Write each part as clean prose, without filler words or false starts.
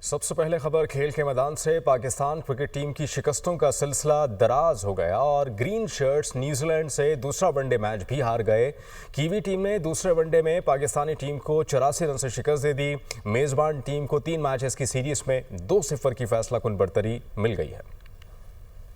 سب سے پہلے خبر کھیل کے میدان سے۔ پاکستان کرکٹ ٹیم کی شکستوں کا سلسلہ دراز ہو گیا اور گرین شرٹس نیوزی لینڈ سے دوسرا ون ڈے میچ بھی ہار گئے۔ کیوی ٹیم نے دوسرے ون ڈے میں پاکستانی ٹیم کو 84 رن سے شکست دے دی۔ میزبان ٹیم کو 3 میچز کی سیریز میں 2-0 کی فیصلہ کن برتری مل گئی ہے۔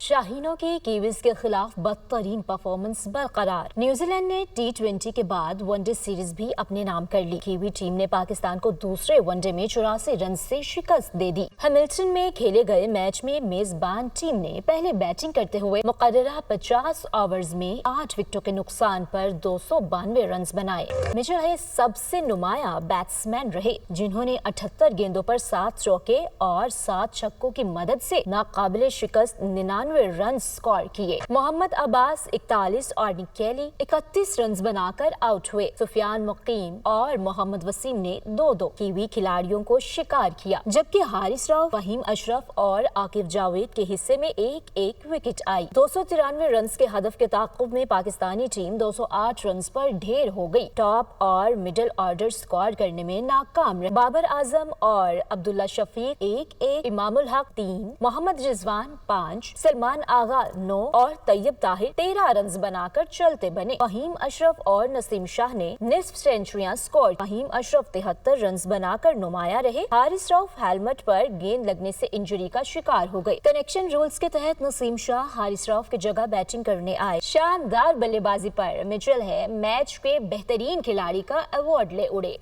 شاہینوں کی کیویز کے خلاف بدترین پرفارمنس برقرار۔ نیوزی لینڈ نے T20 کے بعد ون ڈے سیریز بھی اپنے نام کر لی۔ کیوی ٹیم نے پاکستان کو دوسرے ون ڈے میں 84 رن سے شکست دے دی۔ ہیملٹن میں کھیلے گئے میچ میں میزبان ٹیم نے پہلے بیٹنگ کرتے ہوئے مقررہ 50 اوورز میں 8 وکٹوں کے نقصان پر 292 رنز بنائے۔ مچل سب سے نمایاں بیٹسمین رہے، جنہوں نے 78 گیندوں پر 7 چوکے اور 7 چھکوں کی مدد سے ناقابل شکست 99 رنز سکور کیے۔ محمد عباس 41 اور نک کیلی 31 رنز بنا کر آؤٹ ہوئے۔ سفیان مقیم اور محمد وسیم نے 2-2 کیوی کھلاڑیوں کو شکار کیا، جبکہ حارث راؤ، فہیم اشرف اور عاقب جاوید کے حصے میں ایک وکٹ آئی۔ 293 رنز کے ہدف کے تعاقب میں پاکستانی ٹیم 208 رنز پر ڈھیر ہو گئی۔ ٹاپ اور مڈل آرڈر سکور کرنے میں ناکام رہے۔ بابر اعظم اور عبداللہ شفیق 1-1، امام الحق 3، محمد رضوان 5، سلمان آغا 9 اور طیب طاہر 13 رنز بنا کر چلتے بنے۔ فہیم اشرف اور نسیم شاہ نے نصف سینچریاں سکور۔ فہیم اشرف 73 رنز بنا کر نمایاں رہے۔ حارث راؤف ہیلمٹ پر گیند لگنے سے انجری کا شکار ہو گئے۔ کنیکشن رولز کے تحت نسیم شاہ حارث راؤف کی جگہ بیٹنگ کرنے آئے۔ شاندار بلے بازی پر مچل میچ کے بہترین کھلاڑی کا ایوارڈ لے اڑے۔